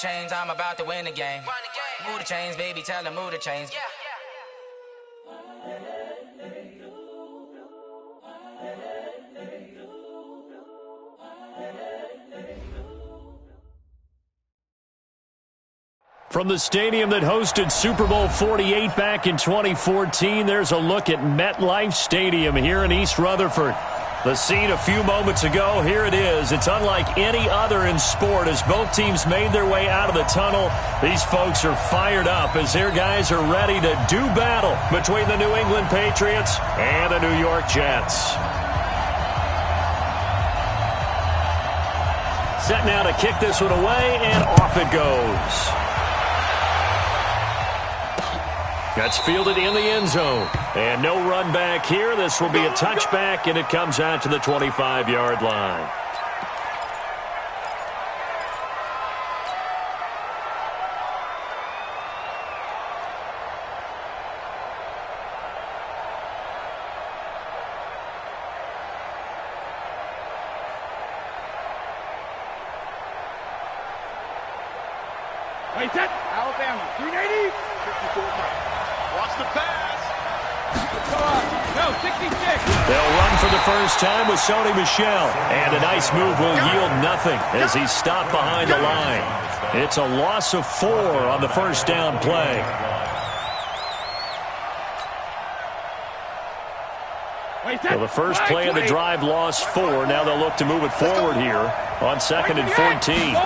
chains, I'm about to win the game. Move the chains, baby, tell them move the chains. From the stadium that hosted Super Bowl 48 back in 2014, there's a look at MetLife Stadium here in East Rutherford. The scene a few moments ago, here it is. It's unlike any other in sport as both teams made their way out of the tunnel. These folks are fired up as their guys are ready to do battle between the New England Patriots and the New York Jets. Set now to kick this one away, and off it goes. That's fielded in the end zone. And no run back here. This will be a touchback, and it comes out to the 25-yard line. Wait, set. Alabama, 380. 54 miles. Watch the pass. No, 66. They'll run for the first time with Sony Michel. And a nice move will yield nothing as he's stopped behind the line. It's a loss of 4 on the first down play. Well, the first play of the drive lost 4. Now they'll look to move it forward here on 2nd and 14.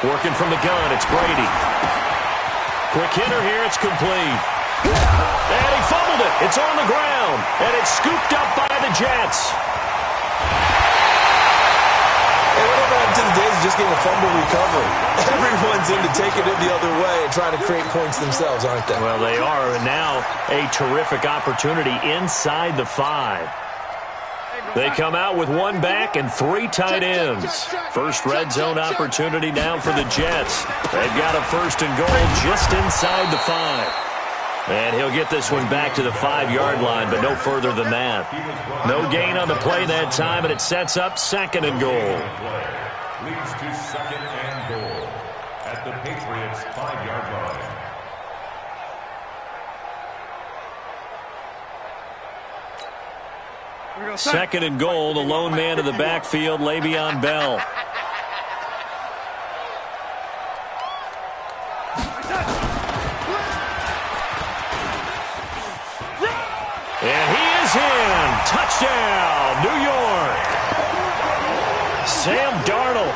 Working from the gun, it's Brady. Quick hitter here, it's complete. And he fumbled it. It's on the ground. And it's scooped up by the Jets. Hey, whatever happened to the days of just getting a fumble recovery? Everyone's into taking it the other way and trying to create points themselves, aren't they? Well, they are. And now a terrific opportunity inside the 5. They come out with 1 back and 3 tight ends. First red zone opportunity now for the Jets. They've got a 1st and goal just inside the 5. And he'll get this one back to the 5-yard line, but no further than that. No gain on the play that time, and it sets up 2nd and goal. Leads to 2nd and goal at the Patriots' 5-yard line. Second and goal, the lone man to the backfield, Le'Veon Bell. And he is in. Touchdown, New York. Sam Darnold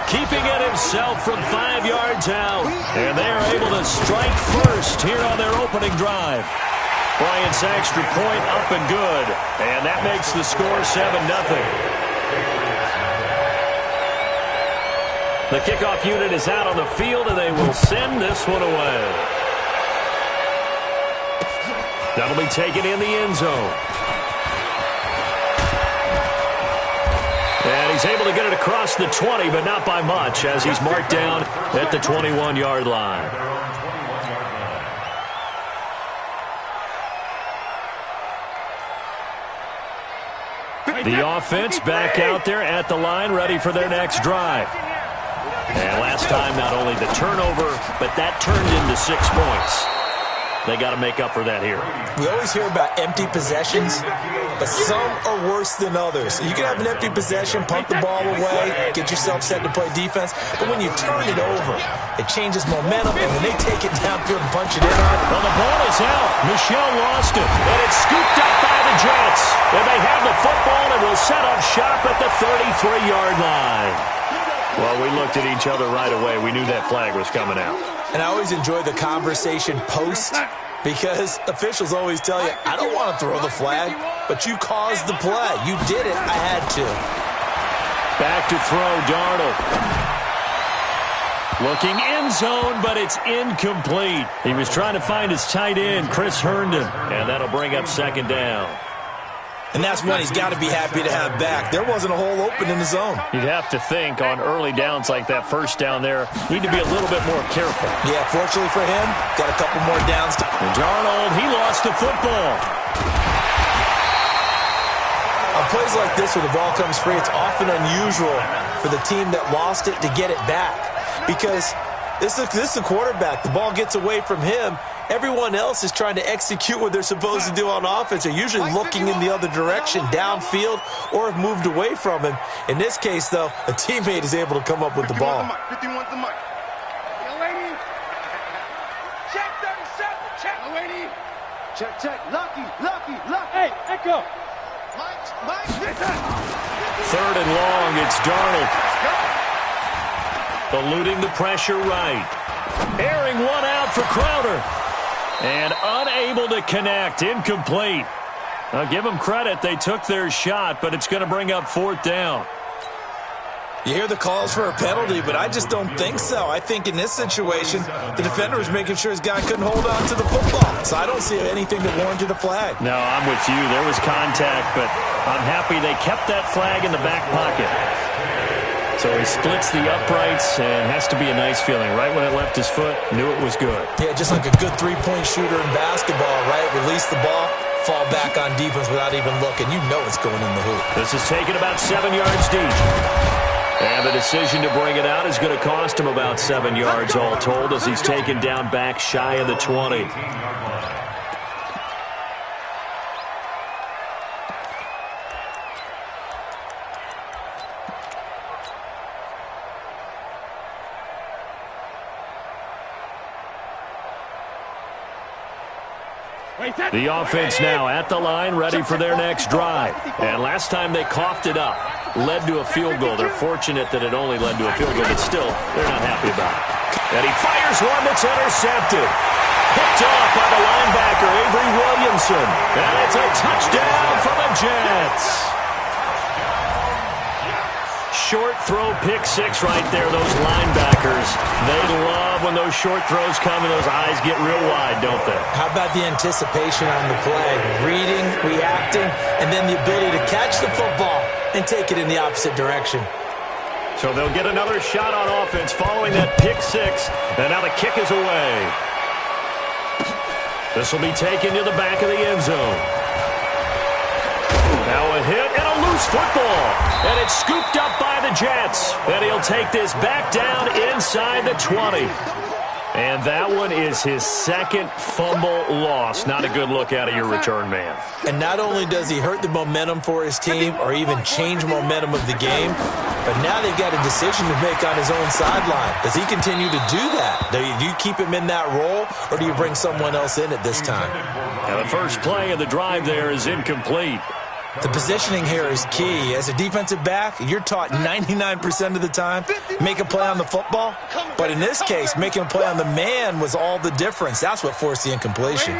keeping it himself from 5 yards out. And they are able to strike first here on their opening drive. Bryant's extra point up and good. And that makes the score 7-0. The kickoff unit is out on the field, and they will send this one away. That'll be taken in the end zone. And he's able to get it across the 20, but not by much, as he's marked down at the 21-yard line. The offense back out there at the line, ready for their next drive. And last time, not only the turnover, but that turned into 6 points. They got to make up for that here. We always hear about empty possessions, but some are worse than others. You can have an empty possession, punt the ball away, get yourself set to play defense, but when you turn it over, it changes momentum, and when they take it downfield and punch it in on it. Well, the ball is out. Michel lost it, and it's scooped up by the Jets. And they have the football and will set up shop at the 33-yard line. Well, we looked at each other right away. We knew that flag was coming out. And I always enjoy the conversation post because officials always tell you, I don't want to throw the flag, but you caused the play. You did it. I had to. Back to throw, Darnold. Looking end zone, but it's incomplete. He was trying to find his tight end, Chris Herndon, and that'll bring up 2nd down. And that's one he's got to be happy to have back. There wasn't a hole open in the zone. You'd have to think on early downs like that first down there, need to be a little bit more careful. Yeah, fortunately for him, got a couple more downs. And Darnold, he lost the football. On plays like this where the ball comes free, it's often unusual for the team that lost it to get it back. because this is the quarterback. The ball gets away from him. Everyone else is trying to execute what they're supposed to do on offense. They're usually looking in the other direction, downfield, or have moved away from him. In this case, though, a teammate is able to come up with the ball. 51's the mic. Check 37. Check. Check. Lucky. Hey, Echo. Mike. Third and long, it's Darnold. Eluding the pressure right. Airing one out for Crowder. And unable to connect. Incomplete. I'll give them credit. They took their shot, but it's going to bring up fourth down. You hear the calls for a penalty, but I just don't think so. I think in this situation, the defender was making sure his guy couldn't hold on to the football. So I don't see anything that warranted a flag. No, I'm with you. There was contact, but I'm happy they kept that flag in the back pocket. So he splits the uprights, and has to be a nice feeling. Right when it left his foot, knew it was good. Yeah, just like a good three-point shooter in basketball, right? Release the ball, fall back on defense without even looking. You know it's going in the hoop. This is taken about 7 yards deep. And the decision to bring it out is going to cost him about 7 yards all told, as he's taken down back shy of the 20. The offense now at the line, ready for their next drive. And last time they coughed it up, led to a field goal. They're fortunate that it only led to a field goal, but still, they're not happy about it. And he fires one that's intercepted. Picked off by the linebacker, Avery Williamson. And it's a touchdown for the Jets. Short throw, pick six right there, those linebackers. They love when those short throws come and those eyes get real wide, don't they? How about the anticipation on the play? Reading, reacting, and then the ability to catch the football and take it in the opposite direction. So they'll get another shot on offense following that pick six, and now the kick is away. This will be taken to the back of the end zone. Now a hit and a loose football. And it's scooped up by the Jets. And he'll take this back down inside the 20. And that one is his second fumble loss. Not a good look out of your return man. And not only does he hurt the momentum for his team or even change momentum of the game, but now they've got a decision to make on his own sideline. Does he continue to do that? Do you keep him in that role, or do you bring someone else in at this time? Now the first play of the drive there is incomplete. The positioning here is key. As a defensive back, you're taught 99% of the time, make a play on the football. But in this case, making a play on the man was all the difference. That's what forced the incompletion.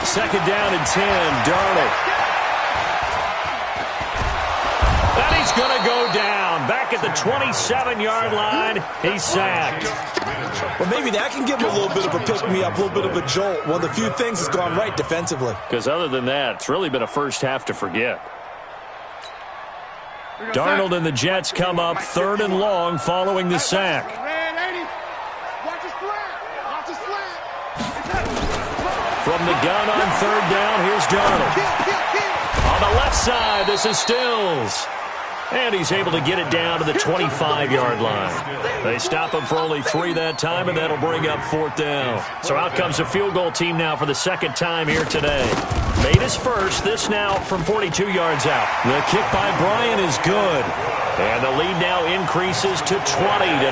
Second down and 10, Darnold. And he's going to go down. Back at the 27-yard line, he's sacked. Well, maybe that can give him a little bit of a pick-me-up, a little bit of a jolt. One of the few things has gone right defensively. Because other than that, it's really been a first half to forget. Darnold and the Jets come up third and long following the sack. From the gun on third down, here's Darnold. On the left side, this is Stills. And he's able to get it down to the 25-yard line. They stop him for only 3 that time, and that'll bring up fourth down. So out comes the field goal team now for the second time here today. Made his first, this now from 42 yards out. The kick by Bryant is good. And the lead now increases to 20-0.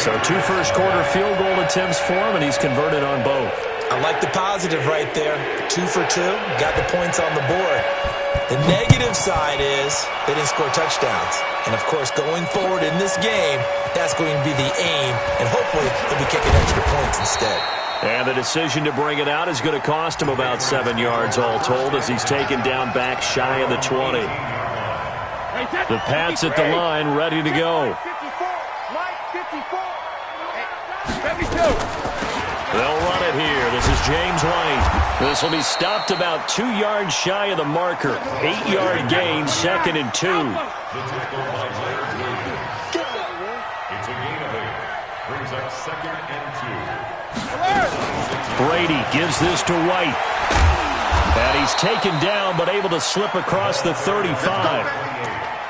So 2 first-quarter field goal attempts for him, and he's converted on both. I like the positive right there. 2 for 2, got the points on the board. The negative side is they didn't score touchdowns. And, of course, going forward in this game, that's going to be the aim. And hopefully they'll be kicking extra points instead. And the decision to bring it out is going to cost him about 7 yards all told, as he's taken down back shy of the 20. The Pats at the line, ready to go. 52. They'll run it here. This is James White. This will be stopped about 2 yards shy of the marker. 8-yard gain, 2nd and 2. It's a gain of 8. Brings up 2nd and 2. Brady gives this to White. And he's taken down but able to slip across the 35.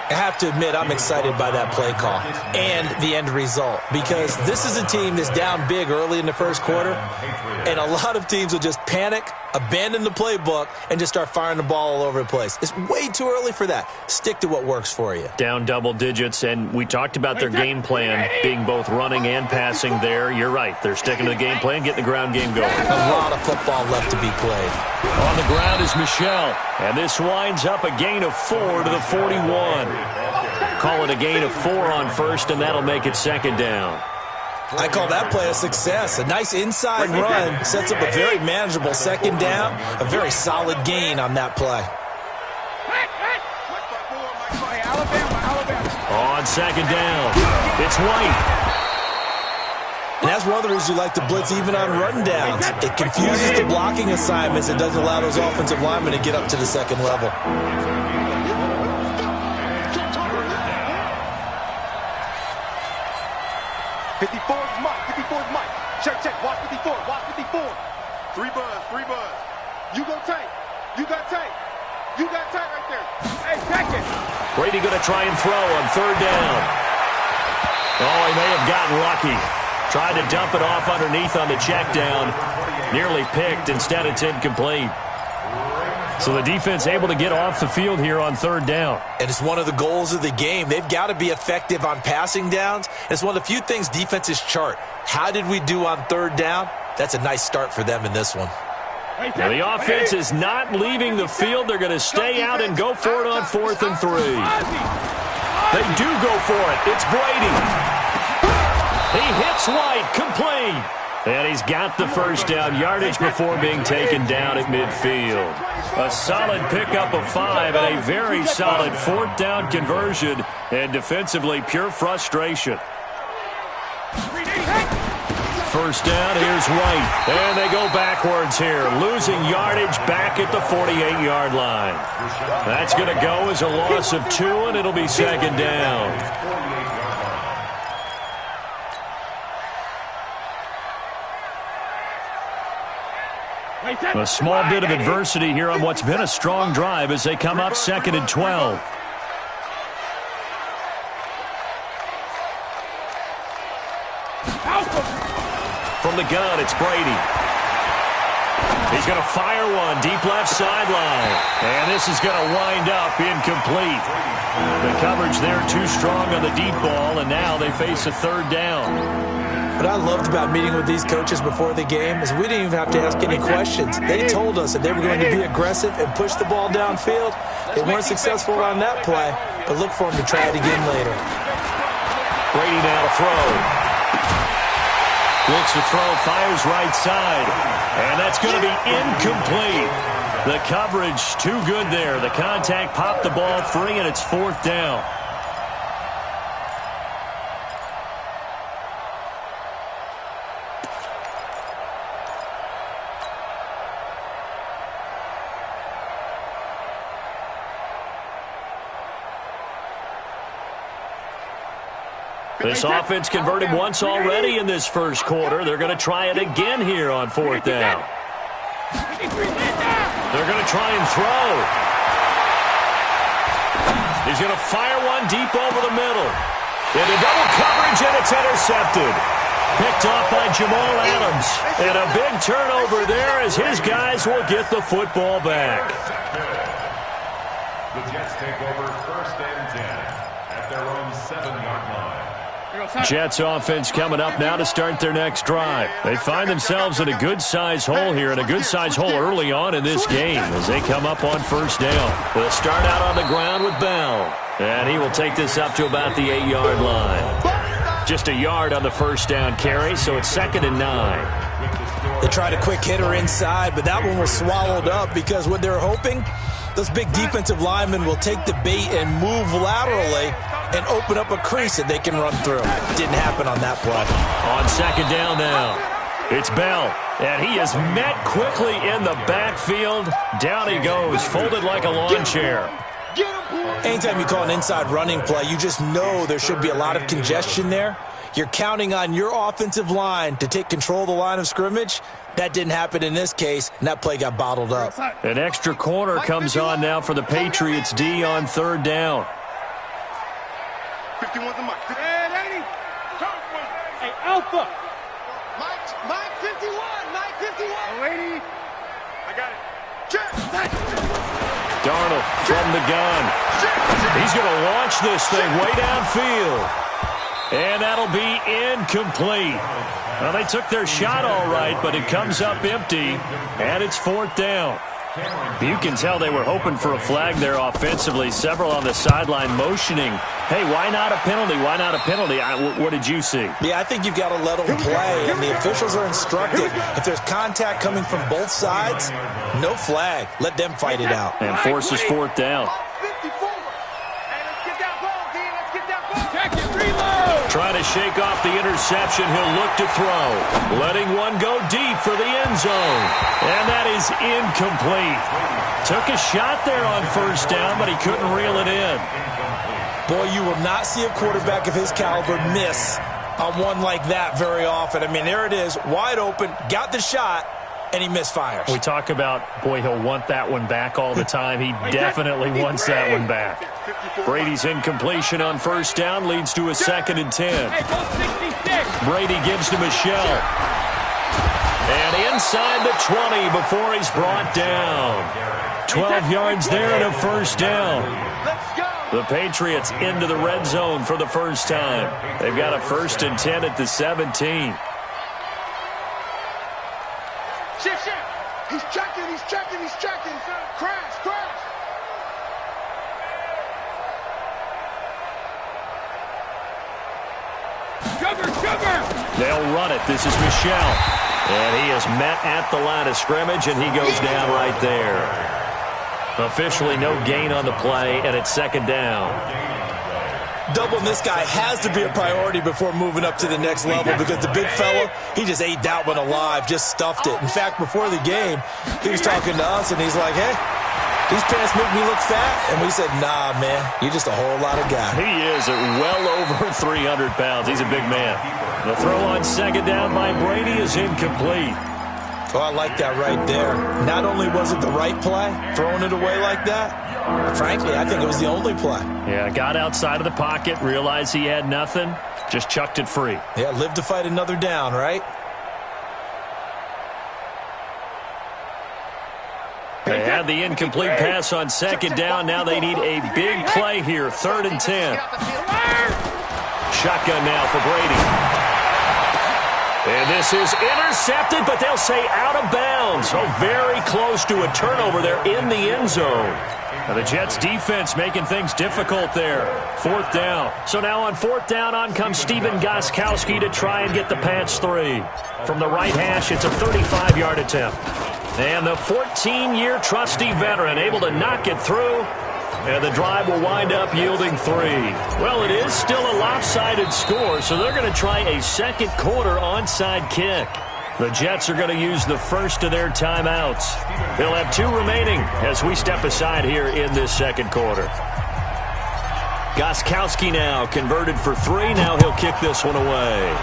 I have to admit, I'm excited by that play call and the end result, because this is a team that's down big early in the first quarter, and a lot of teams will just panic, abandon the playbook, and just start firing the ball all over the place. It's way too early for that. Stick to what works for you. Down double digits, and we talked about their game plan being both running and passing there. You're right. They're sticking to the game plan, getting the ground game going. A lot of football left to be played. On the ground is Michel, and this winds up a gain of 4 to the 41. Call it a gain of 4 on first, and that'll make it second down. I call that play a success. A nice inside run sets up a very manageable second down, a very solid gain on that play. On second down, it's White. And that's one of the reasons you like to blitz even on run downs. It confuses the blocking assignments. It doesn't allow those offensive linemen to get up to the second level. 54's Mike. 54's Mike. Check, check. Watch 54. Watch 54. 3 buzz. 3 buzz. You go Tank. You got Tank. You got Tank right there. Hey, check it. Brady going to try and throw on third down. Oh, he may have gotten lucky. Tried to dump it off underneath on the check down. Nearly picked. Instead, it's incomplete. So the defense able to get off the field here on third down. And it's one of the goals of the game. They've got to be effective on passing downs. It's one of the few things defenses chart. How did we do on third down? That's a nice start for them in this one. Now the offense is not leaving the field. They're going to stay out and go for it on 4th and 3. They do go for it. It's Brady. He hits White, complete. And he's got the first down, yardage before being taken down at midfield. A solid pickup of 5 and a very solid 4th down conversion. And defensively, pure frustration. First down, here's White. And they go backwards here, losing yardage back at the 48-yard line. That's going to go as a loss of 2, and it'll be second down. A small bit of adversity here on what's been a strong drive as they come up 2nd and 12. From the gun, it's Brady. He's going to fire one deep left sideline. And this is going to wind up incomplete. The coverage there too strong on the deep ball, and now they face a third down. What I loved about meeting with these coaches before the game is we didn't even have to ask any questions. They told us that they were going to be aggressive and push the ball downfield. They weren't successful on that play, but look for them to try it again later. Brady now to throw. Looks to throw, fires right side. And that's going to be incomplete. The coverage too good there. The contact popped the ball free, and it's 4th down. This offense converted once already in this first quarter. They're going to try it again here on 4th down. They're going to try and throw. He's going to fire one deep over the middle. Into double coverage, and it's intercepted. Picked off by Jamal Adams. And a big turnover there as his guys will get the football back. The Jets take over 1st and 10 at their own 7-yard line. Jets offense coming up now to start their next drive. They find themselves in a good-sized hole here, and a good-sized hole early on in this game as they come up on 1st down. They'll start out on the ground with Bell, and he will take this up to about the 8-yard line. Just a yard on the first down carry, so it's 2nd and 9. They tried a quick hitter inside, but that one was swallowed up because what they're hoping, those big defensive linemen will take the bait and move laterally and open up a crease that they can run through. Didn't happen on that play. On 2nd down now, it's Bell, and he is met quickly in the backfield. Down he goes, folded like a lawn chair. Anytime you call an inside running play, you just know there should be a lot of congestion there. You're counting on your offensive line to take control of the line of scrimmage. That didn't happen in this case, and that play got bottled up. An extra corner comes on now for the Patriots D on 3rd down. 51's a mic. Hey, Alpha. Mike 51. Mike 51. Lady. I got it. Check. Darnold from the gun. He's going to launch this thing way downfield. And that'll be incomplete. Well, they took their shot all right, but it comes up empty, and it's 4th down. You can tell they were hoping for a flag there offensively. Several on the sideline motioning, hey, why not a penalty? Why not a penalty? What did you see? Yeah, I think you've got to let them play, and the officials are instructed. If there's contact coming from both sides, no flag. Let them fight it out. And forces 4th down. Trying to shake off the interception. He'll look to throw. Letting one go deep for the end zone. And that is incomplete. Took a shot there on 1st down, but he couldn't reel it in. Boy, you will not see a quarterback of his caliber miss on one like that very often. I mean, there it is, wide open, got the shot, and he misfires. We talk about, boy, he'll want that one back all the time. He definitely wants that one back. Brady's incompletion on 1st down leads to a 2nd and 10. Brady gives to Michelle. And inside the 20 before he's brought down. 12 yards there and a 1st down. The Patriots into the red zone for the first time. They've got a 1st and 10 at the 17. Shift. He's checking. Crash. Sugar. They'll run it. This is Michelle. And he is met at the line of scrimmage, and he goes down right there. Officially no gain on the play, and it's 2nd down. Doubling this guy has to be a priority before moving up to the next level, because the big fella, he just ate that one alive, just stuffed it. In fact, before the game, he was talking to us, and he's like, hey, these pants make me look fat. And we said, nah, man, you're just a whole lot of guy. He is at well over 300 pounds. He's a big man. The throw on 2nd down by Brady is incomplete. Oh, I like that right there. Not only was it the right play, throwing it away like that, but frankly, I think it was the only play. Yeah, got outside of the pocket, realized he had nothing, just chucked it free. Yeah, live to fight another down, right? They had the incomplete pass on 2nd down. Now they need a big play here, 3rd and 10. Shotgun now for Brady. And this is intercepted, but they'll say out of bounds. So very close to a turnover there in the end zone. Now the Jets defense making things difficult there. 4th down. So now on 4th down, on comes Stephen Gostkowski to try and get the Pats 3. From the right hash, it's a 35-yard attempt. And the 14-year trusty veteran able to knock it through. And the drive will wind up yielding 3. Well, it is still a lopsided score, so they're going to try a 2nd quarter onside kick. The Jets are going to use the first of their timeouts. They'll have 2 remaining as we step aside here in this 2nd quarter. Gostkowski now converted for 3. Now he'll kick this one away.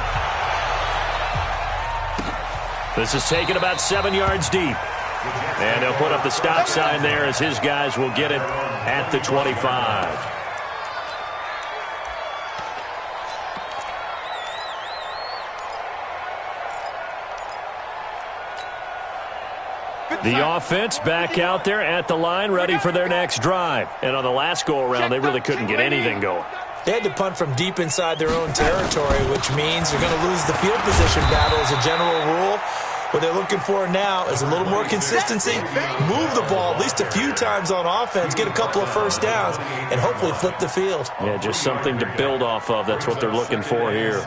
This is taken about 7 yards deep. And he'll put up the stop sign there as his guys will get it at the 25. The offense back out there at the line, ready for their next drive. And on the last go-around, they really couldn't get anything going. They had to punt from deep inside their own territory, which means they're going to lose the field position battle as a general rule. What they're looking for now is a little more consistency, move the ball at least a few times on offense, get a couple of 1st downs, and hopefully flip the field. Yeah, just something to build off of. That's what they're looking for here.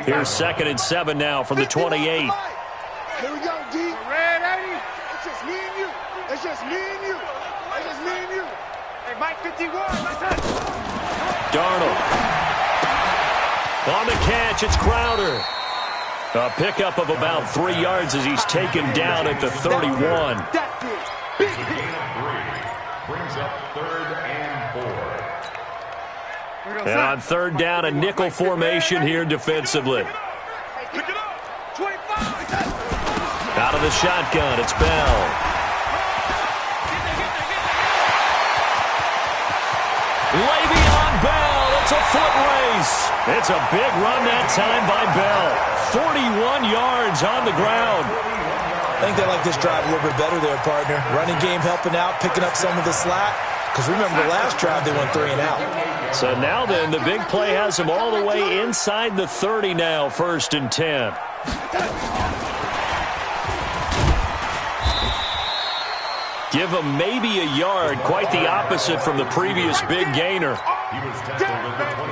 Here's 2nd and 7 now from the 28. Here we go, D. Red 80. It's just me and you. It's just me and you. It's just me and you. Hey, Mike 51. Listen. Darnold. On the catch, it's Crowder. A pickup of about 3 yards as he's taken down at the 31. Big gain of 3. Brings up 3rd and 4. And on 3rd down, a nickel formation here defensively. Pick it up. 25. Out of the shotgun, it's Bell. Le'Veon Bell. It's a foot race. It's a big run that time by Bell. 41 yards on the ground. I think they like this drive a little bit better there, partner. Running game helping out, picking up some of the slack. Because remember, the last drive they went 3 and out. So now then, the big play has them all the way inside the 30 now, 1st and 10. Give them maybe a yard, quite the opposite from the previous big gainer.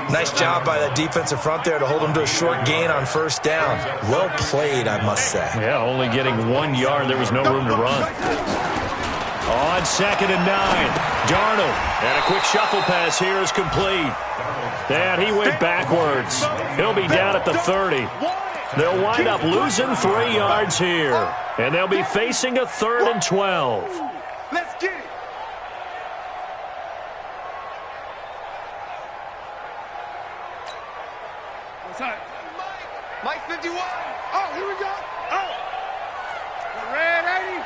Nice job by that defensive front there to hold them to a short gain on 1st down. Well played, I must say. Yeah, only getting 1 yard. There was no room to run. On 2nd and 9, Darnold. And a quick shuffle pass here is complete. And he went backwards. He'll be down at the 30. They'll wind up losing 3 yards here. And they'll be facing a 3rd and 12. Let's get it. Mike 51. Oh, here we go. Oh. The red 80.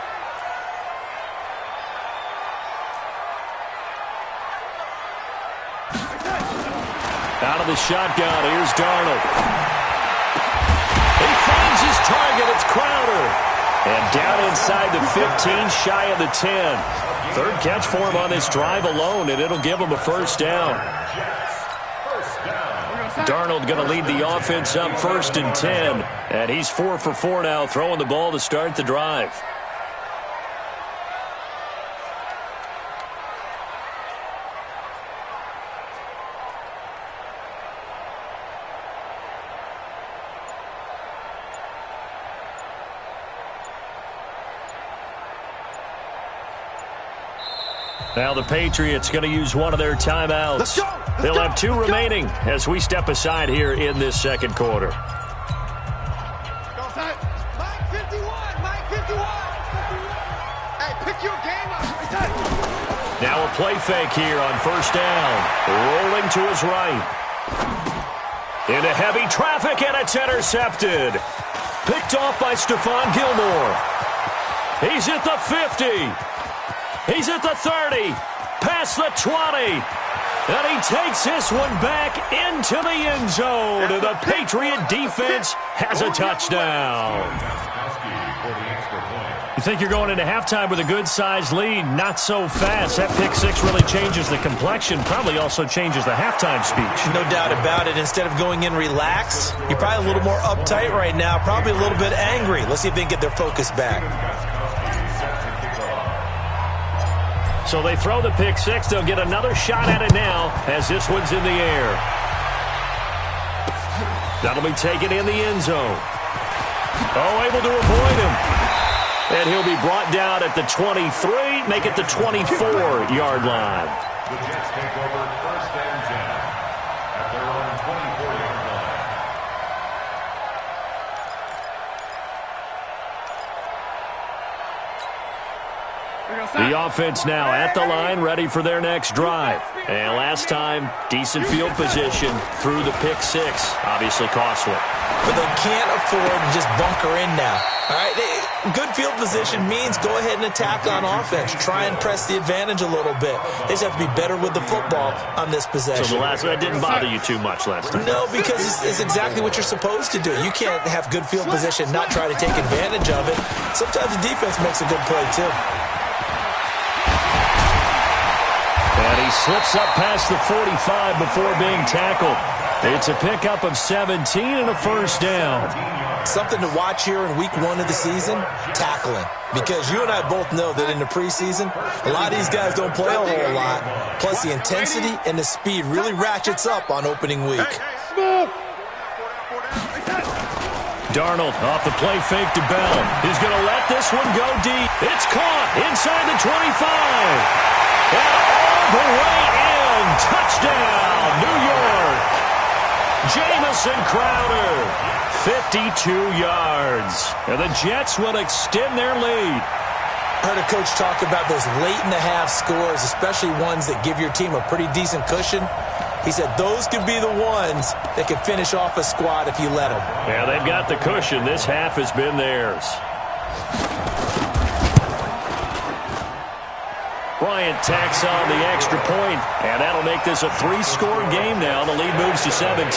Out of the shotgun, here's Darnold. He finds his target, it's Crowder. And down inside the 15, shy of the 10. 3rd catch for him on this drive alone, and it'll give him a 1st down. Darnold going to lead the offense up 1st and 10. And he's 4 for 4 now, throwing the ball to start the drive. Now the Patriots going to use one of their timeouts. They'll have 2 remaining as we step aside here in this 2nd quarter. Mike 51. Mike 51. Hey, pick your game up. Now a play fake here on 1st down. Rolling to his right. Into heavy traffic, and it's intercepted. Picked off by Stephon Gilmore. He's at the 50. He's at the 30, past the 20, and he takes this one back into the end zone, and the Patriot defense has a touchdown. You think you're going into halftime with a good-sized lead? Not so fast. That pick 6 really changes the complexion, probably also changes the halftime speech. No doubt about it. Instead of going in relaxed, you're probably a little more uptight right now, probably a little bit angry. Let's see if they can get their focus back. So they throw the pick 6. They'll get another shot at it now as this one's in the air. That'll be taken in the end zone. Oh, able to avoid him. And he'll be brought down at the 23, make it the 24-yard line. The Jets take over 1st and 10 at their own 24-yard line. The offense now at the line, ready for their next drive. And last time, decent field position through the pick 6. Obviously costly. But they can't afford to just bunker in now. All right, good field position means go ahead and attack on offense. Try and press the advantage a little bit. They just have to be better with the football on this possession. So that didn't bother you too much last time? No, because it's exactly what you're supposed to do. You can't have good field position, not try to take advantage of it. Sometimes the defense makes a good play, too. And he slips up past the 45 before being tackled. It's a pickup of 17 and a 1st down. Something to watch here in week 1 of the season, tackling. Because you and I both know that in the preseason, a lot of these guys don't play a whole lot. Plus the intensity and the speed really ratchets up on opening week. Darnold off the play fake to Bell. He's going to let this one go deep. It's caught inside the 25. And all the way in. Touchdown, New York. Jamison Crowder, 52 yards. And the Jets will extend their lead. I heard a coach talk about those late-in-the-half scores, especially ones that give your team a pretty decent cushion. He said those could be the ones that can finish off a squad if you let them. Yeah, they've got the cushion. This half has been theirs. Bryant tacks on the extra point, and that'll make this a 3-score game now. The lead moves to 17.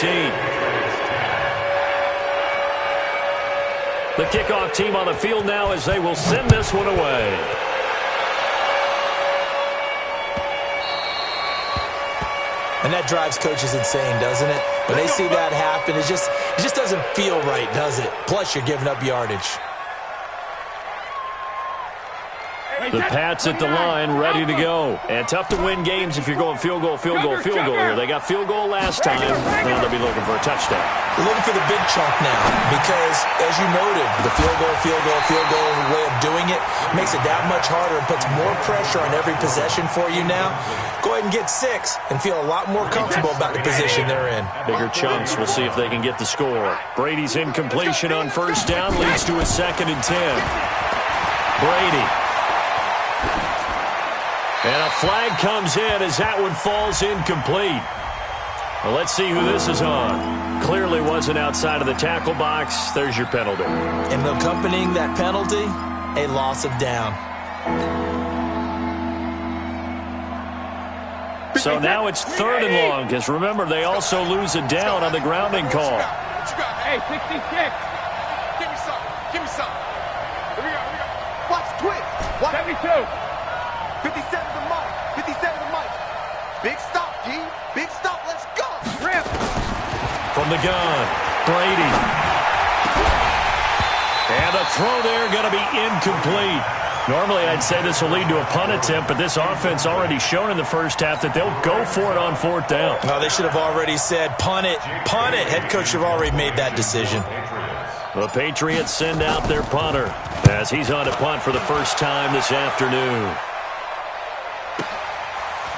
The kickoff team on the field now as they will send this one away. And that drives coaches insane, doesn't it? When they see that happen, it just doesn't feel right, does it? Plus, you're giving up yardage. The Pats at the line, ready to go. And tough to win games if you're going field goal here. They got field goal last time. Now they'll be looking for a touchdown. They're looking for the big chunk now because, as you noted, the field goal way of doing it makes it that much harder and puts more pressure on every possession for you now. Go ahead and get 6 and feel a lot more comfortable about the position they're in. Bigger chunks. We'll see if they can get the score. Brady's incompletion on first down leads to a 2nd and 10. Brady. And a flag comes in as that one falls incomplete. Well, let's see who this is on. Clearly wasn't outside of the tackle box. There's your penalty. And accompanying that penalty, a loss of down. So now it's 3rd and long, because remember, they also lose a down on the grounding call. Hey, 66. Give me some. Give me some. Here we go. Watch twist. Watch 72. 57 to Mike. 57 to Mike. Big stop, G. Big stop. Let's go. Rip. From the gun, Brady. And the throw there going to be incomplete. Normally, I'd say this will lead to a punt attempt, but this offense already shown in the first half that they'll go for it on 4th down. No, they should have already said, punt it, punt it. Head coach should have already made that decision. The Patriots send out their punter as he's on to punt for the first time this afternoon.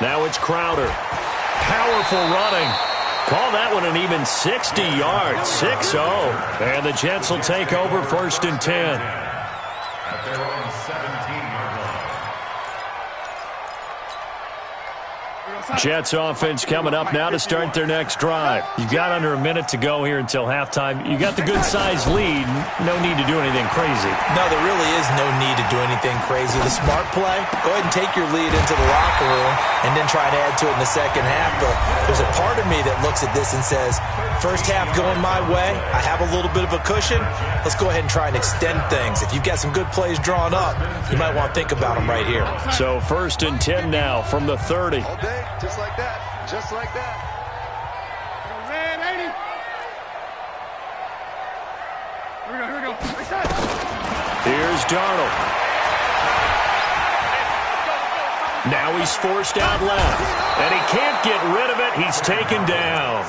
Now it's Crowder. Powerful running. Call that one an even 60 yards. 6-0. And the Jets will take over 1st and 10. At their own 17-yard line. Jets offense coming up now to start their next drive. You got under a minute to go here until halftime. You got the good-sized lead. No need to do anything crazy. No, there really is no need to do anything crazy. The smart play, go ahead and take your lead into the locker room and then try to add to it in the second half. But there's a part of me that looks at this and says, first half going my way, I have a little bit of a cushion. Let's go ahead and try and extend things. If you've got some good plays drawn up, you might want to think about them right here. So 1st and 10 now from the 30. All day, just like that. Just like that. Man, 80. Here we go. Here's Darnold. Now he's forced out left. And he can't get rid of it. He's taken down.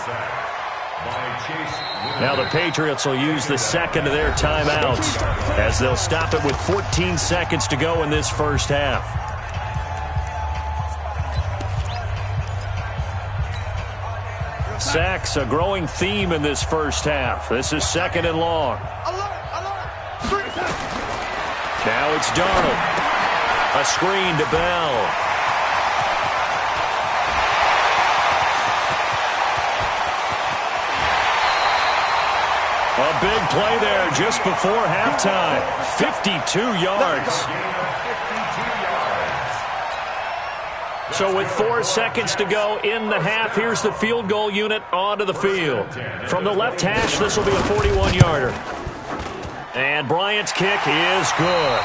Now the Patriots will use the 2nd of their timeouts as they'll stop it with 14 seconds to go in this first half. Sacks, a growing theme in this first half. This is 2nd and long. Now it's Darnold. A screen to Bell. A big play there just before halftime. 52 yards. So with 4 seconds to go in the half, here's the field goal unit onto the field. From the left hash, this will be a 41-yarder. And Bryant's kick is good.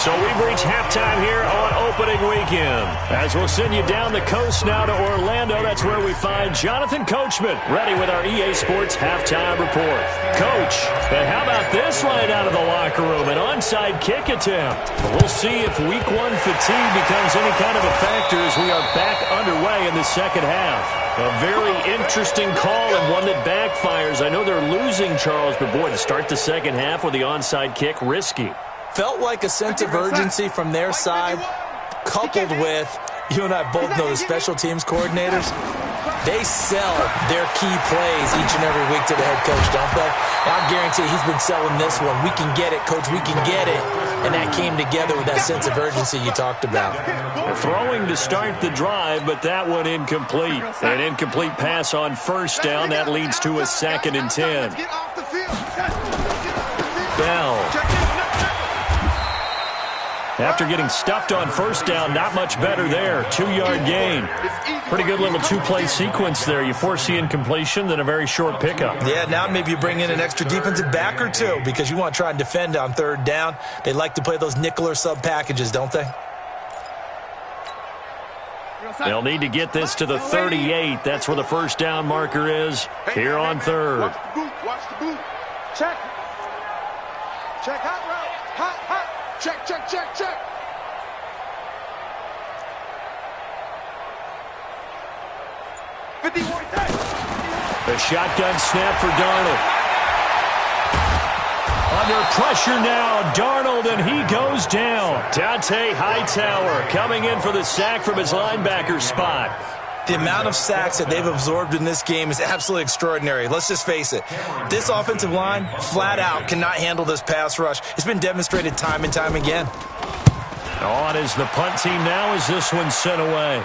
So we've reached halftime here on opening weekend. As we'll send you down the coast now to Orlando, that's where we find Jonathan Coachman, ready with our EA Sports Halftime Report. Coach, and how about this right out of the locker room, an onside kick attempt. We'll see if week 1 fatigue becomes any kind of a factor as we are back underway in the second half. A very interesting call and one that backfires. I know they're losing, Charles, but boy, to start the second half with the onside kick, risky. Felt like a sense of urgency from their side, coupled with, you and I both know the special teams coordinators, they sell their key plays each and every week to the head coach, don't they? And I guarantee he's been selling this one. We can get it, coach, we can get it. And that came together with that sense of urgency you talked about. Throwing to start the drive, but that one incomplete. An incomplete pass on first down. That leads to a 2nd and 10. Bell. After getting stuffed on first down, not much better there. 2-yard gain. Pretty good little two-play sequence there. You force the incompletion, then a very short pickup. Yeah, now maybe you bring in an extra defensive back or two because you want to try and defend on third down. They like to play those nickel or sub packages, don't they? They'll need to get this to the 38. That's where the first down marker is here on third. Watch the boot. Watch the boot. Check. Check hot route. Hot. Check. 51. The shotgun snap for Darnold. Under pressure now, Darnold, and he goes down. Dante Hightower coming in for the sack from his linebacker spot. The amount of sacks that they've absorbed in this game is absolutely extraordinary. Let's just face it. This offensive line, flat out, cannot handle this pass rush. It's been demonstrated time and time again. On is the punt team now as this one's sent away.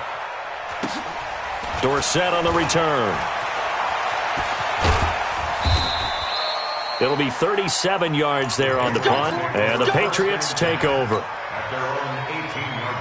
Dorsett on the return. It'll be 37 yards there on the punt, and the Patriots take over. At their own 18-yard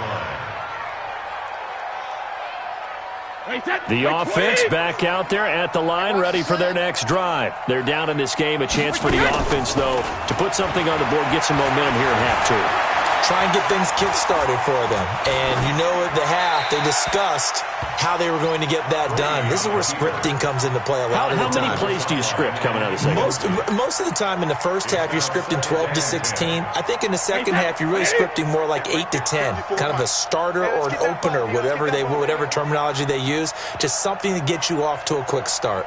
line. The offense back out there at the line, ready for their next drive. They're down in this game. A chance for the offense, though, to put something on the board, get some momentum here at half two. Try and get things kick-started for them. And you know at the half, they discussed how they were going to get that done. This is where scripting comes into play a lot of the time. How many plays do you script coming out of the second? Most of the time in the first half, you're scripting 12 to 16. I think in the second half, you're really scripting more like 8 to 10. Kind of a starter or an opener, whatever terminology they use. Just something to get you off to a quick start.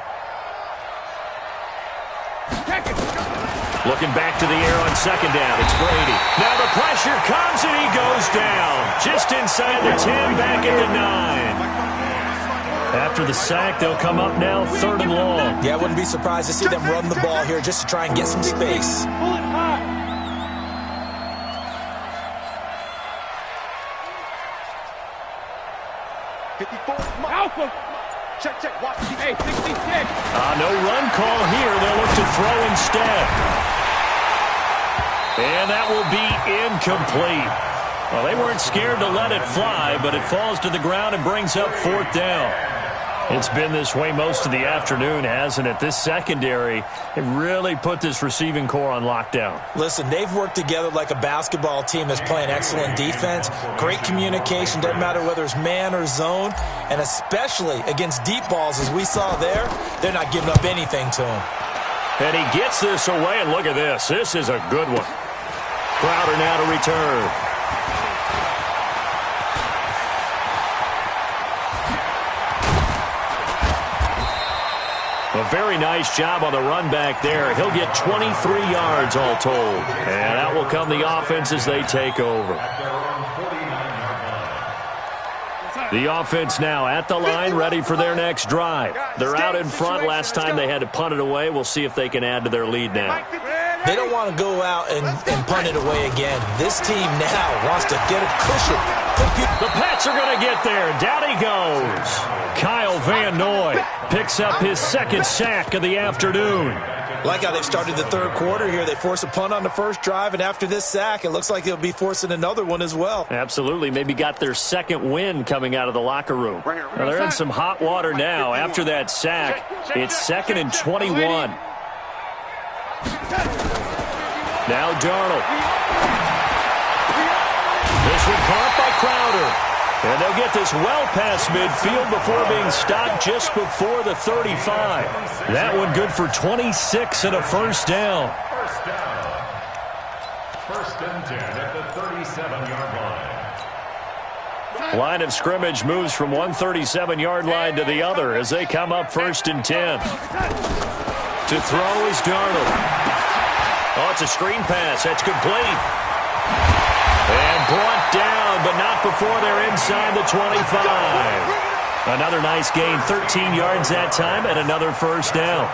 Looking back to the air on second down. It's Brady. Now the pressure comes and he goes down. Just inside the 10, back at the 9. After the sack, they'll come up now third and long. Yeah, I wouldn't be surprised to see them run the ball here just to try and get some space. Alpha. Check. Watch the 66. No run call here. They'll look to throw instead. And that will be incomplete. Well, they weren't scared to let it fly, but it falls to the ground and brings up fourth down. It's been this way most of the afternoon, hasn't it? This secondary, it really put this receiving core on lockdown. Listen, they've worked together like a basketball team that's playing excellent defense. Great communication, doesn't matter whether it's man or zone. And especially against deep balls, as we saw there, they're not giving up anything to him. And he gets this away, and look at this. This is a good one. Crowder now to return. A very nice job on the run back there. He'll get 23 yards all told. And that will come the offense as they take over. The offense now at the line, ready for their next drive. They're out in front. Last time they had to punt it away. We'll see if they can add to their lead now. They don't want to go out and punt it away again. This team now wants to get a cushion. The Pats are going to get there. Down he goes. Kyle Van Noy picks up his second sack of the afternoon. Like how they've started the third quarter here. They force a punt on the first drive, and after this sack, it looks like they'll be forcing another one as well. Absolutely. Maybe got their second win coming out of the locker room. Well, they're in some hot water now. After that sack, it's 2nd and 21. Now Darnold. This one caught by Crowder. And they'll get this well past midfield before being stopped just before the 35. That one good for 26 and a first down. First and 10 at the 37-yard line. Line of scrimmage moves from one 37-yard line to the other as they come up 1st and 10. To throw is Darnold. Oh, it's a screen pass. That's complete. And brought down, but not before they're inside the 25. Another nice gain, 13 yards that time, and another first down.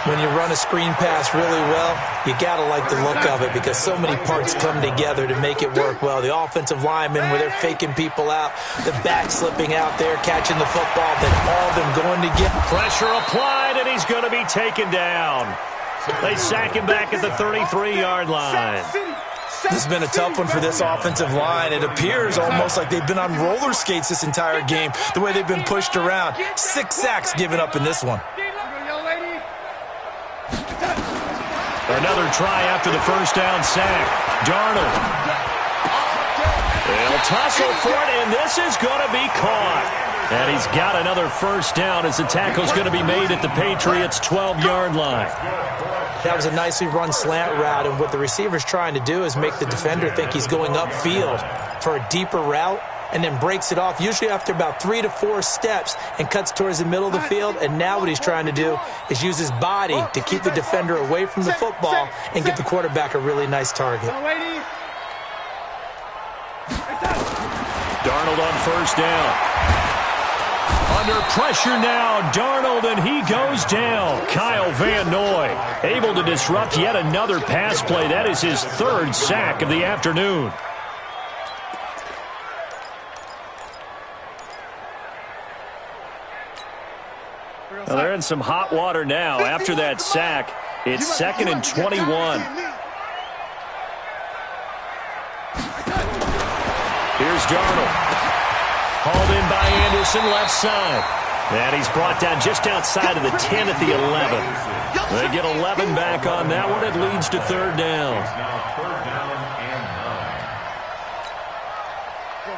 When you run a screen pass really well, you got to like the look of it because so many parts come together to make it work well. The offensive linemen, where they're faking people out, the back slipping out there, catching the football, then all of them going to get. Pressure applied, and he's going to be taken down. They sack him back at the 33-yard line. This has been a tough one for this offensive line. It appears almost like they've been on roller skates this entire game, the way they've been pushed around. 6 sacks given up in this one. Another try after the first down sack. Darnold. They'll tussle for it, and this is going to be caught. And he's got another first down as the tackle's going to be made at the Patriots' 12-yard line. That was a nicely run slant route, and what the receiver's trying to do is make the defender think he's going upfield for a deeper route and then breaks it off, usually after about 3 to 4 steps, and cuts towards the middle of the field. And now what he's trying to do is use his body to keep the defender away from the football and give the quarterback a really nice target. Darnold on first down. Under pressure now, Darnold, and he goes down. Kyle Van Noy able to disrupt yet another pass play. That is his 3rd sack of the afternoon. Well, they're in some hot water now. After that sack, it's 2nd and 21. Here's Darnold. Hauled in by Anderson, left side. And he's brought down just outside of the 10 at the 11. They get 11 back on that one. It leads to 3rd down.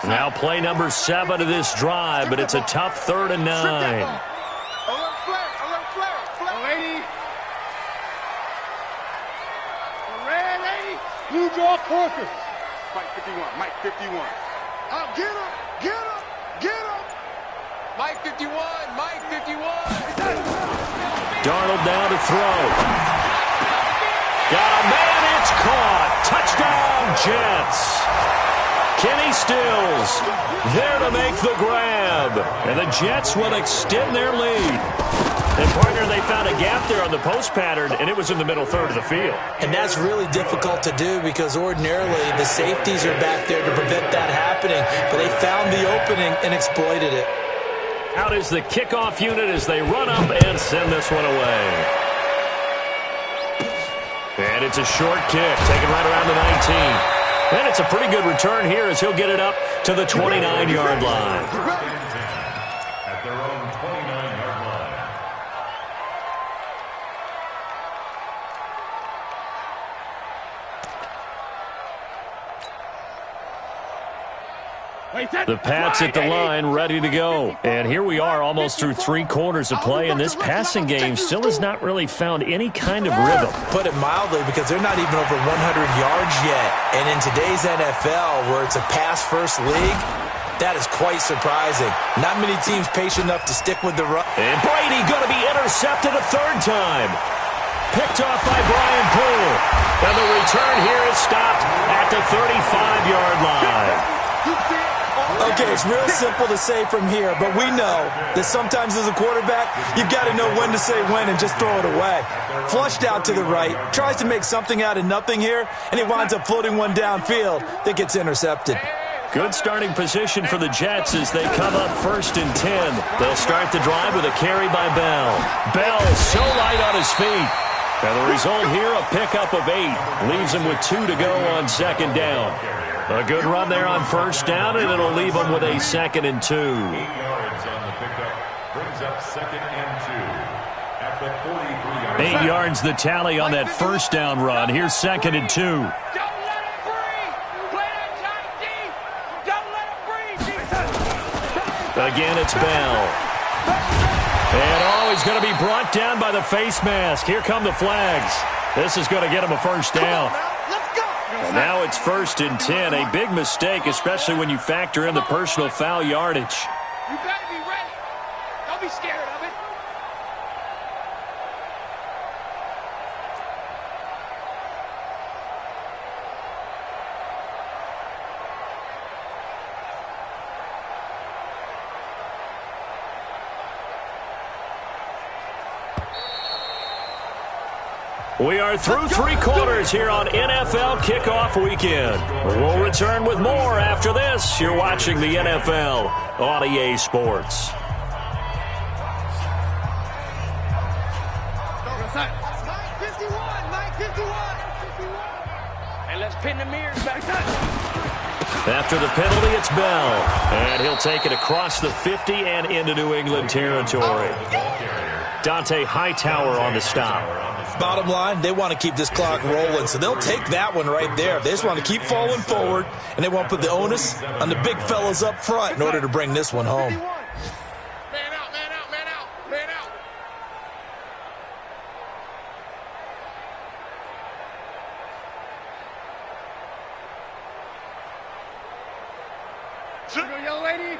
Now play number 7 of this drive, but it's a tough 3rd and 9. Blue jaw focus. Mike 51, Mike 51. Get him, get him, get him. Mike 51, Mike 51. Darnold down to throw. Got a man, it's caught. Touchdown, Jets. Kenny Stills there to make the grab. And the Jets will extend their lead. And, partner, they found a gap there on the post pattern, and it was in the middle 3rd of the field. And that's really difficult to do because ordinarily the safeties are back there to prevent that happening. But they found the opening and exploited it. Out is the kickoff unit as they run up and send this one away. And it's a short kick, taken right around the 19. And it's a pretty good return here as he'll get it up to the 29-yard line. At their own 29-yard line. The Pats at the line, ready to go. And here we are almost through 3 quarters of play, and this passing game still has not really found any kind of rhythm. Put it mildly, because they're not even over 100 yards yet. And in today's NFL, where it's a pass-first league, that is quite surprising. Not many teams patient enough to stick with the run. And Brady going to be intercepted a 3rd time. Picked off by Brian Poole. And the return here is stopped at the 35-yard line. Okay, it's real simple to say from here, but we know that sometimes as a quarterback, you've got to know when to say when and just throw it away. Flushed out to the right, tries to make something out of nothing here, and he winds up floating one downfield that gets intercepted. Good starting position for the Jets as they come up 1st and 10. They'll start the drive with a carry by Bell. Bell so light on his feet. And the result here, a pickup of 8. Leaves him with 2 to go on 2nd down. A good run there on 1st down, and it'll leave him with a 2nd and 2. 8 yards on the pickup. Brings up 2nd and 2. At the 43-yard line. 8 yards the tally on that 1st down run. Here's 2nd and 2. Don't let him breathe. Play that tight deep. Don't let him breathe. Again, it's Bell. And, he's going to be brought down by the face mask. Here come the flags. This is going to get him a 1st down. And now it's 1st and 10. A big mistake, especially when you factor in the personal foul yardage. You better be ready. Don't be scared of it. We are through 3 quarters here on NFL Kickoff Weekend. We'll return with more after this. You're watching the NFL on EA Sports. And let's pin the mirrors back up. After the penalty, it's Bell. And he'll take it across the 50 and into New England territory. Dante Hightower on the stop. Bottom line, they want to keep this clock rolling, so they'll take that one right there. They just want to keep falling forward, and they want to put the onus on the big fellas up front in order to bring this one home. Man out, man out, man out, man out. You know, young lady,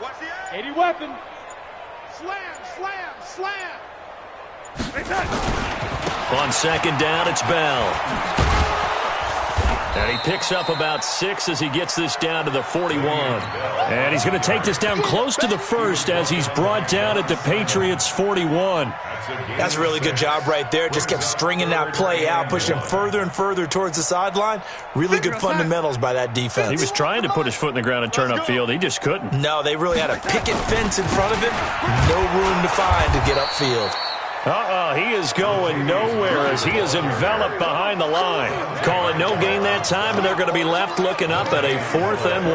Watch the air. 80 weapon. Slam, slam, slam. On second down, it's Bell. And he picks up about 6 as he gets this down to the 41. And he's going to take this down close to the first as he's brought down at the Patriots' 41. That's a really good job right there. Just kept stringing that play out, pushing him further and further towards the sideline. Really good fundamentals by that defense. He was trying to put his foot in the ground and turn upfield. He just couldn't. No, they really had a picket fence in front of him. No room to find to get upfield. He is going nowhere as he is enveloped behind the line. Call it no gain that time, and they're going to be left looking up at a 4th and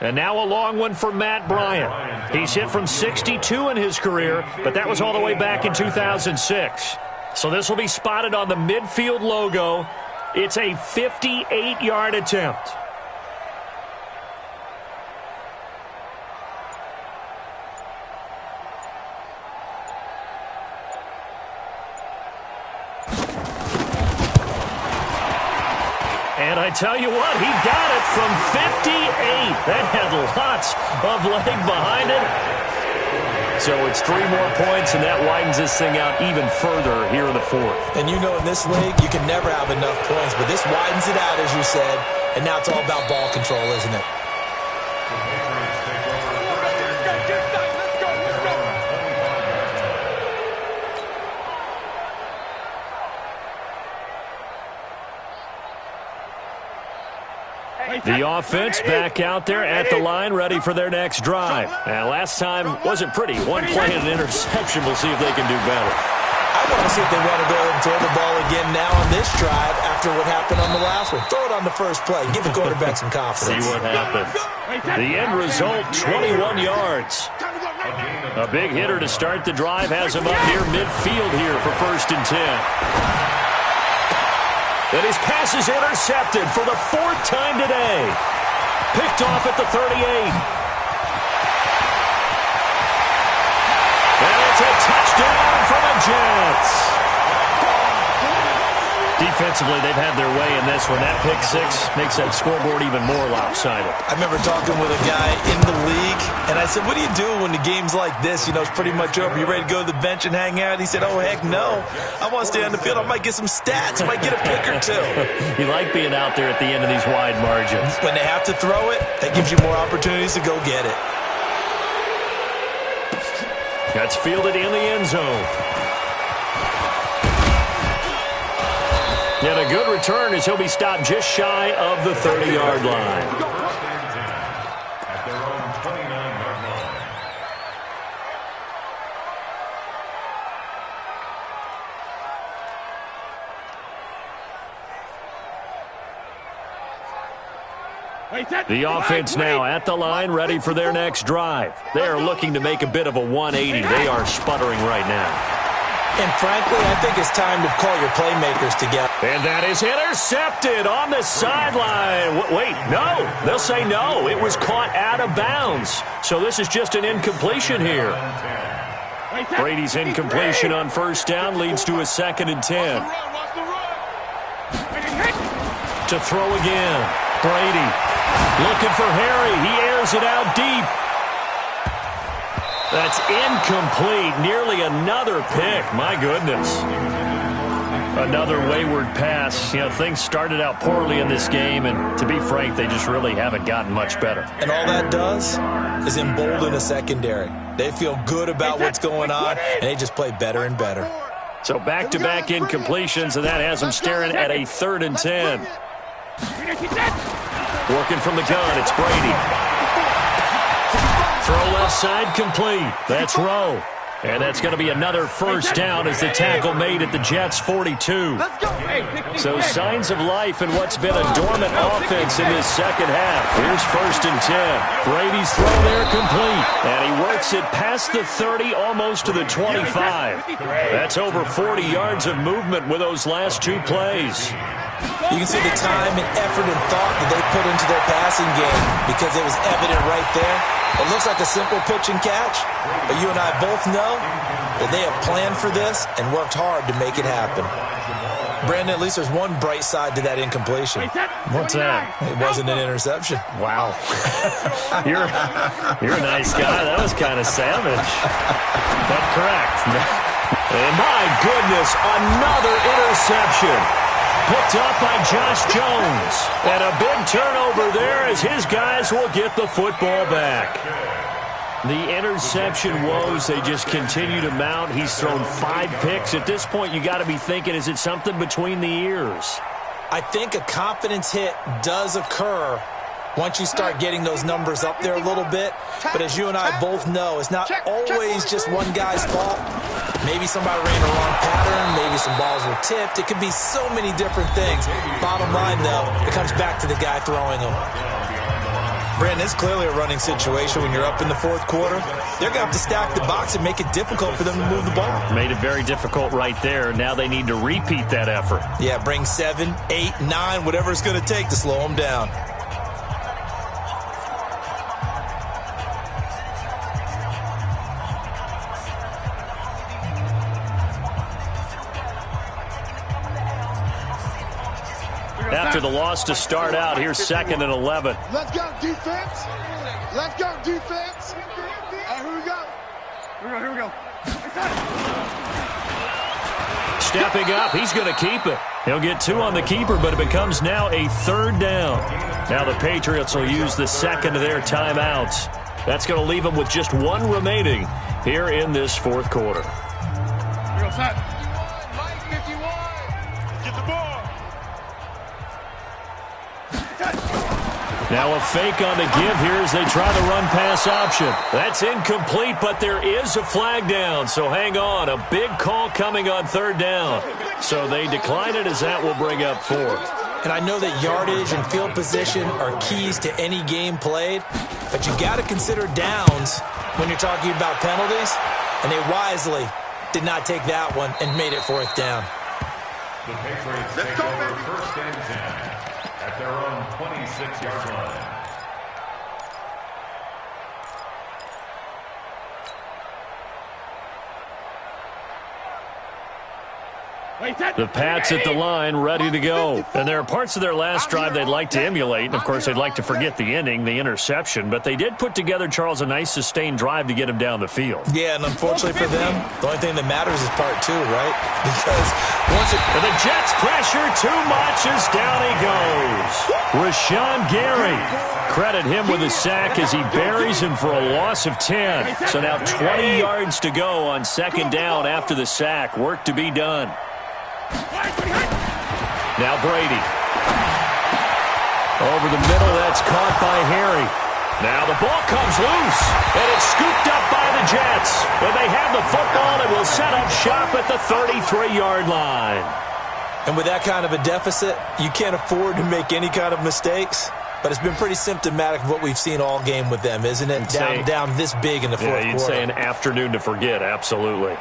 1. And now a long one for Matt Bryant. He's hit from 62 in his career, but that was all the way back in 2006. So this will be spotted on the midfield logo. It's a 58-yard attempt. And I tell you what, he got it from 58. That had lots of leg behind it. So it's 3 more points, and that widens this thing out even further here in the 4th. And you know in this league, you can never have enough points, but this widens it out, as you said, and now it's all about ball control, isn't it? The offense back out there at the line, ready for their next drive. And last time wasn't pretty. One play and an interception. We'll see if they can do better. I want to see if they want to go ahead and throw the ball again now on this drive after what happened on the last one. Throw it on the first play. Give the quarterback some confidence. See what happens. The end result, 21 yards. A big hitter to start the drive has him up near midfield here for 1st and 10. And his pass is intercepted for the 4th time today. Picked off at the 38. And it's a touchdown for the Jets. Defensively, they've had their way in this one. That pick 6 makes that scoreboard even more lopsided. I remember talking with a guy in the league, and I said, what do you do when the game's like this? You know, it's pretty much over. You ready to go to the bench and hang out? He said, oh, heck no. I want to stay on the field. I might get some stats. I might get a pick or 2. You like being out there at the end of these wide margins. When they have to throw it, that gives you more opportunities to go get it. That's fielded in the end zone. And a good return as he'll be stopped just shy of the 30-yard line. At their own 29-yard line. The offense now at the line, ready for their next drive. They are looking to make a bit of a 180. They are sputtering right now. And frankly, I think it's time to call your playmakers together. And that is intercepted on the sideline. Wait, no. They'll say no. It was caught out of bounds. So this is just an incompletion here. Brady's incompletion on 1st down leads to a 2nd and 10. To throw again. Brady looking for Harry. He airs it out deep. That's incomplete. Nearly another pick. My goodness. Another wayward pass. You know, things started out poorly in this game, and to be frank, they just really haven't gotten much better. And all that does is embolden a secondary. They feel good about what's going on, and they just play better and better. So back-to-back incompletions, and that has them staring at a 3rd and 10. Working from the gun, it's Brady. Throw left side complete. That's Rowe. And that's going to be another first down as the tackle made at the Jets' 42. So signs of life in what's been a dormant offense in this second half. Here's 1st and 10. Brady's throw there complete. And he works it past the 30, almost to the 25. That's over 40 yards of movement with those last 2 plays. You can see the time and effort and thought that they put into their passing game because it was evident right there. It looks like a simple pitch and catch, but you and I both know that they have planned for this and worked hard to make it happen. Brandon, at least there's one bright side to that incompletion. What's that? It wasn't an interception. Wow. You're a nice guy. That was kind of savage. But correct. And my goodness, another interception. Picked up by Josh Jones. And a big turnover there as his guys will get the football back. The interception woes, they just continue to mount. He's thrown 5 picks. At this point, you got to be thinking, is it something between the ears? I think a confidence hit does occur once you start getting those numbers up there a little bit. But as you and I both know, it's not always just one guy's fault. Maybe somebody ran the wrong pattern. Maybe some balls were tipped. It could be so many different things. Bottom line, though, it comes back to the guy throwing them. Brandon, it's clearly a running situation when you're up in the 4th quarter. They're going to have to stack the box and make it difficult for them to move the ball. Made it very difficult right there. Now they need to repeat that effort. Yeah, bring 7, 8, 9, whatever it's going to take to slow them down. After the loss to start out, here's 2nd and 11. Let's go, defense. Let's go, defense. Hey, here we go. Here we go. Stepping up, he's going to keep it. He'll get 2 on the keeper, but it becomes now a 3rd down. Now the Patriots will use the 2nd of their timeouts. That's going to leave them with just 1 remaining here in this 4th quarter. Here we go, set. Mike 51. Get the ball. Now a fake on the give here as they try the run-pass option. That's incomplete, but there is a flag down, so hang on. A big call coming on 3rd down. So they decline it as that will bring up 4th. And I know that yardage and field position are keys to any game played, but you got to consider downs when you're talking about penalties, and they wisely did not take that one and made it 4th down. The Patriots take over 1st and 10 at their own 26-yard line. The Pats at the line, ready to go. And there are parts of their last drive they'd like to emulate. And, of course, they'd like to forget the ending, the interception. But they did put together, Charles, a nice sustained drive to get him down the field. Yeah, and unfortunately for them, the only thing that matters is part 2, right? Because once it... And the Jets pressure too much as down he goes. Rashawn Gary. Credit him with a sack as he buries him for a loss of 10. So now 20 yards to go on 2nd down after the sack. Work to be done. Now Brady. Over the middle, that's caught by Harry. Now the ball comes loose, and it's scooped up by the Jets. When they have the football, it will set up shop at the 33-yard line. And with that kind of a deficit, you can't afford to make any kind of mistakes. But it's been pretty symptomatic of what we've seen all game with them, isn't it? Down this big in the 4th quarter. Yeah, you'd say an afternoon to forget, absolutely.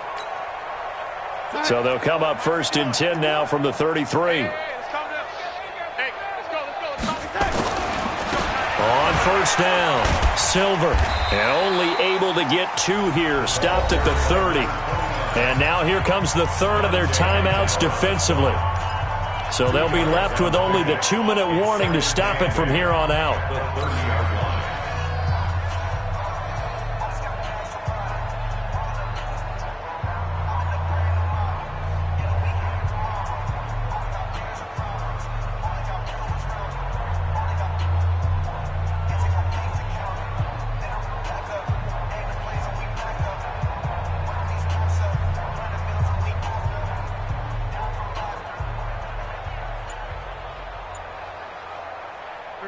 So they'll come up 1st and 10 now from the 33. On 1st down, Silver. And only able to get 2 here. Stopped at the 30. And now here comes the 3rd of their timeouts defensively. So they'll be left with only the 2-minute warning to stop it from here on out.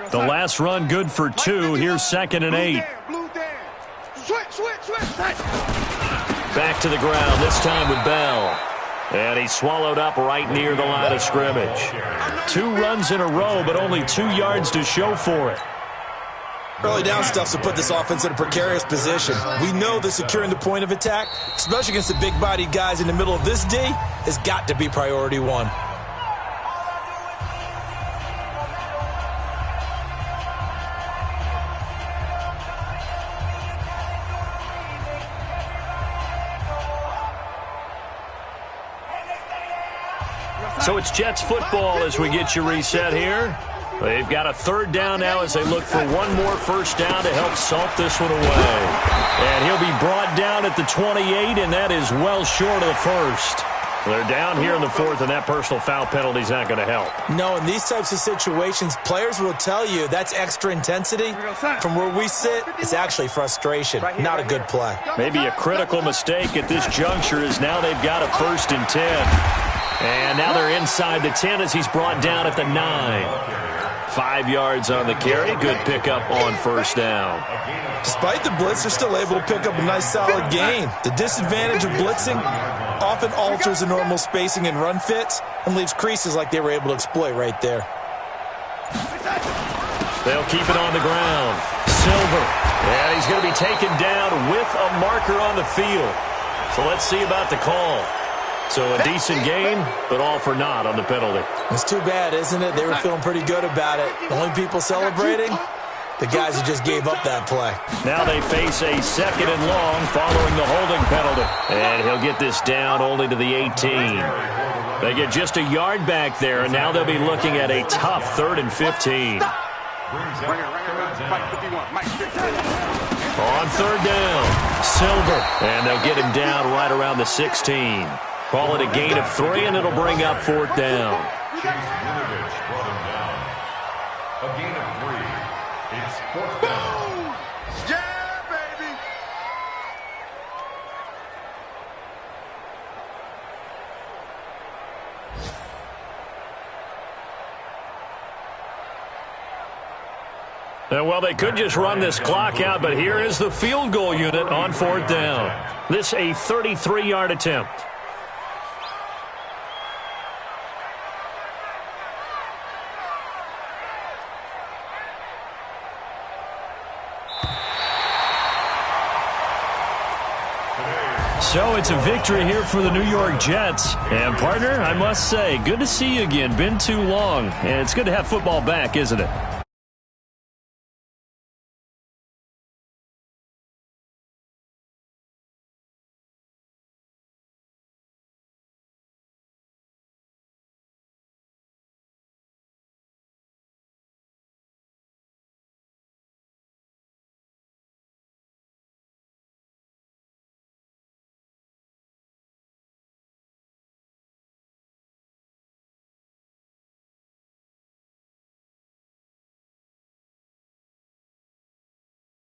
The last run good for 2. Here's 2nd and 8. Back to the ground, this time with Bell. And he swallowed up right near the line of scrimmage. 2 runs in a row, but only 2 yards to show for it. Early down stuff to put this offense in a precarious position. We know that securing the point of attack, especially against the big-bodied guys in the middle of this D, has got to be priority 1. So it's Jets football as we get you reset here. They've got a 3rd down now as they look for one more first down to help salt this one away. And he'll be brought down at the 28, and that is well short of the first. They're down here in the 4th, and that personal foul penalty is not going to help. No, in these types of situations, players will tell you that's extra intensity. From where we sit, it's actually frustration, not a good play. Maybe a critical mistake at this juncture is now they've got a 1st and 10. And now they're inside the 10 as he's brought down at the 9. 5 yards on the carry. Good pickup on first down. Despite the blitz, they're still able to pick up a nice solid gain. The disadvantage of blitzing often alters the normal spacing and run fits and leaves creases like they were able to exploit right there. They'll keep it on the ground. Silver. And he's going to be taken down with a marker on the field. So let's see about the call. So a decent gain, but all for naught on the penalty. It's too bad, isn't it? They were feeling pretty good about it. The only people celebrating, the guys who just gave up that play. Now they face a 2nd and long following the holding penalty. And he'll get this down only to the 18. They get just a yard back there, and now they'll be looking at a tough 3rd and 15. On 3rd down, Silver. And they'll get him down right around the 16. Call it a gain of 3, and it'll bring up 4th down. A gain of 3. It's 4th down. Yeah, baby. Well, they could just run this clock out, but here is the field goal unit on 4th down. This a 33-yard attempt. So it's a victory here for the New York Jets. And, partner, I must say, good to see you again. Been too long. And it's good to have football back, isn't it?